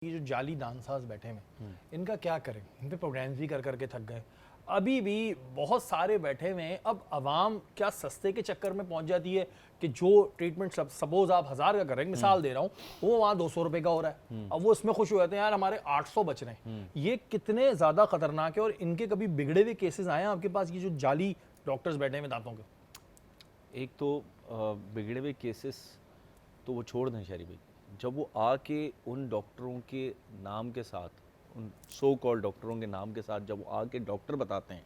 ये जो जाली दानसाज बैठे हैं इनका क्या करें? इन पे प्रोग्राम्स भी कर करके थक गए, अभी भी बहुत सारे बैठे हुए हैं। अब आवाम क्या सस्ते के चक्कर में पहुंच जाती है कि जो ट्रीटमेंट सपोज आप 1000 का कर रहे हैं, मिसाल दे रहा हूँ, वो वहाँ 200 रुपए का हो रहा है। अब वो इसमें खुश हो जाते हैं यार हमारे 800 बच रहे हैं। ये कितने ज़्यादा खतरनाक है और इनके कभी बिगड़े हुए केसेस आए हैं आपके पास, ये जो जाली डॉक्टर्स बैठे हुए दांतों के? एक तो बिगड़े हुए केसेस तो वो छोड़ दें शहरी भाई, जब वो आके उन डॉक्टरों के नाम के साथ, उन सो कॉल्ड डॉक्टरों के नाम के साथ जब वो आके डॉक्टर बताते हैं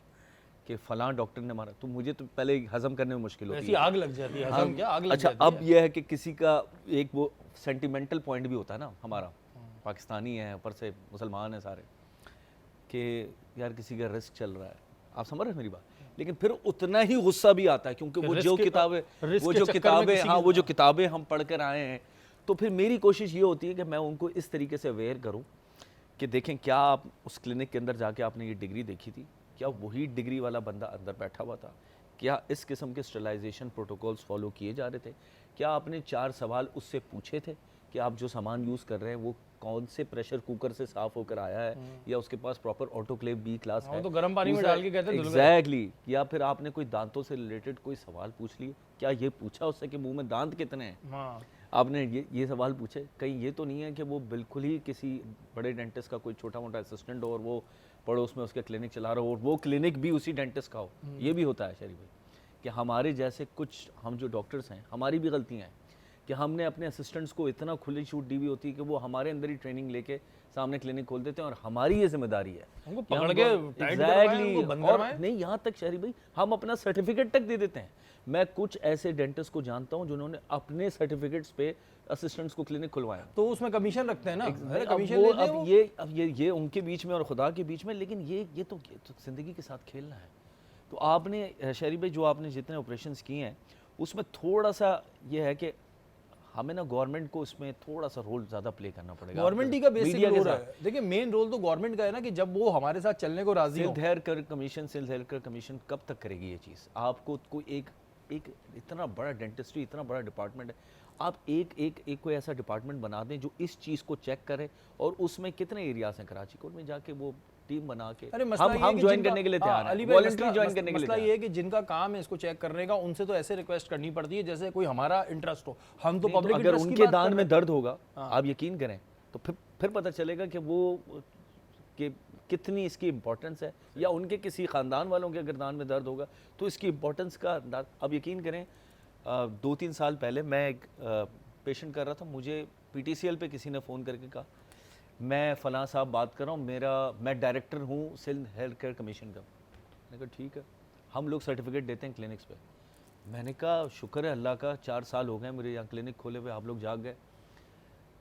कि फ़लाँ डॉक्टर ने मारा, तो मुझे तो पहले हज़म करने में मुश्किल होती है। आग लग जाती है, हज़म क्या आग लग अच्छा, जाती अब है। यह है कि किसी का एक वो सेंटिमेंटल पॉइंट भी होता है ना, हमारा पाकिस्तानी है, ऊपर से मुसलमान है सारे, कि यार किसी का रिस्क चल रहा है, आप समझ रहे हैं मेरी बात। लेकिन फिर उतना ही गुस्सा भी आता है, क्योंकि वो जो किताबें हाँ वो जो किताबें हम पढ़ कर आए हैं, तो फिर मेरी कोशिश ये होती है कि मैं उनको इस तरीके से अवेयर करूं कि देखें क्या आप उस क्लिनिक के अंदर जाके आपने ये डिग्री देखी थी, क्या वही डिग्री वाला बंदा अंदर बैठा हुआ था, क्या इस किस्म के स्टरलाइजेशन प्रोटोकॉल्स फॉलो किए जा रहे थे, क्या आपने 4 सवाल उससे पूछे थे कि आप जो सामान यूज़ कर रहे हैं वो कौन से प्रेशर कुकर से साफ़ होकर आया है, या उसके पास प्रॉपर ऑटोक्लेव बी क्लास है, तो गर्म पानी में डाल के कहते हैं एग्जैक्टली, या फिर आपने कोई दांतों से रिलेटेड कोई सवाल पूछ लिए, क्या ये पूछा उससे कि मुंह में दांत कितने हैं, आपने ये सवाल पूछे? कहीं ये तो नहीं है कि वो बिल्कुल ही किसी बड़े डेंटिस्ट का कोई छोटा मोटा असिस्टेंट हो और वो पड़ोस में उसके क्लिनिक चला रहा हो और वो क्लिनिक भी उसी डेंटिस्ट का हो। ये भी होता है शरीफ भाई कि हमारे जैसे कुछ हम जो डॉक्टर्स हैं, हमारी भी गलतियाँ हैं कि हमने अपने असिस्टेंट्स को इतना खुली छूट दी हुई होती है कि वो हमारे अंदर ही ट्रेनिंग लेके सामने क्लिनिक खोल देते हैं, और हमारी ये जिम्मेदारी है नहीं, यहाँ तक शहरी भाई हम अपना सर्टिफिकेट तक दे देते हैं। मैं कुछ ऐसे डेंटिस्ट को जानता हूँ जिन्होंने अपने सर्टिफिकेट्स पे असिस्टेंट्स को क्लिनिक खुलवाया, तो उसमें कमीशन रखते हैं ना, कमीशन अब ये उनके बीच में और खुदा के बीच में, लेकिन ये तो जिंदगी के साथ खेलना है। तो आपने शहरी भाई जो आपने जितने ऑपरेशंस किए हैं उसमें थोड़ा सा ये है कि हमें ना गवर्नमेंट को इसमें थोड़ा सा रोल ज्यादा प्ले करना पड़ेगा। गवर्नमेंट ही का बेसिक रोल है। देखिए मेन रोल तो गवर्नमेंट का है ना, कि जब वो हमारे साथ चलने को राजी हो। सिल्ड हेल्थ केयर कमीशन कब तक करेगी ये चीज़? आपको कोई एक इतना बड़ा डेंटिस्ट्री, इतना बड़ा डिपार्टमेंट है, आप एक कोई ऐसा डिपार्टमेंट बना दें जो इस चीज़ को चेक करे, और उसमें कितने एरियाज हैं कराची कोर्ट में जाके वो टीम बना के हम ज्वाइन करने के लिए तैयार हैं, वॉलंटरी ज्वाइन करने के लिए। मसला ये है कि जिनका काम है इसको चेक करने का, उनसे तो ऐसे रिक्वेस्ट करनी पड़ती है जैसे कोई हमारा इंटरेस्ट हो। हम तो पब्लिक अगर उनके दांत में दर्द होगा, आप यकीन करें, तो फिर पता चलेगा कि वो कितनी इसकी इम्पोर्टेंस है, या उनके किसी ख़ानदान वालों के अगर दांत में दर्द होगा तो इसकी इम्पोर्टेंस का अंदाज। अब यकीन करें 2-3 साल पहले मैं एक पेशेंट कर रहा था, मुझे PTCL पे किसी ने फ़ोन करके कहा मैं फ़लाँ साहब बात कर रहा हूँ, मैं डायरेक्टर हूँ सिंध हेल्थ केयर कमीशन का। मैंने कहा ठीक है, हम लोग सर्टिफिकेट देते हैं क्लिनिक्स पे। मैंने कहा शुक्र है अल्लाह का, 4 साल हो गए मेरे यहाँ क्लिनिक खोले हुए, आप लोग जाग गए।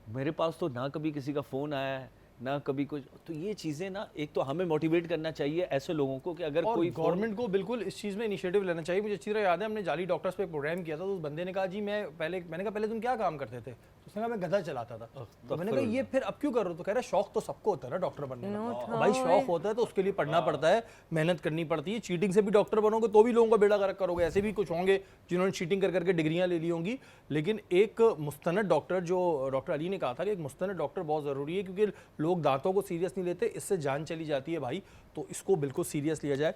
मेरे पास तो ना कभी किसी का फ़ोन आया है ना कभी कुछ। तो ये चीज़ें ना, एक तो हमें मोटिवेट करना चाहिए ऐसे लोगों को कि अगर कोई गवर्नमेंट को बिल्कुल इस चीज़ में इनिशिएटिव लेना चाहिए। मुझे अच्छी तरह याद है, हमने जाली डॉक्टर्स पे प्रोग्राम किया था, तो उस बंदे ने कहा जी मैंने कहा पहले तुम क्या काम करते थे? तो उसने कहा मैं गधा चलाता था। तो मैंने कहा ये फिर अब क्यों कर रहे हो? तो कह रहा है शौक तो सबको होता है ना डॉक्टर बनने का। भाई शौक होता है तो उसके लिए पढ़ना पड़ता है, मेहनत करनी पड़ती है। चीटिंग से भी डॉक्टर बनोगे तो भी लोगों का बेड़ा गर्क करोगे। ऐसे भी कुछ होंगे जिन्होंने चीटिंग कर करके डिग्रियां ले ली होंगी, लेकिन एक मुस्तनद डॉक्टर, जो डॉक्टर अली ने कहा था कि एक मुस्तनद डॉक्टर बहुत ज़रूरी है, क्योंकि लोग दांतों को सीरियस नहीं लेते, इससे जान चली जाती है भाई। तो इसको बिल्कुल सीरियस लिया जाए।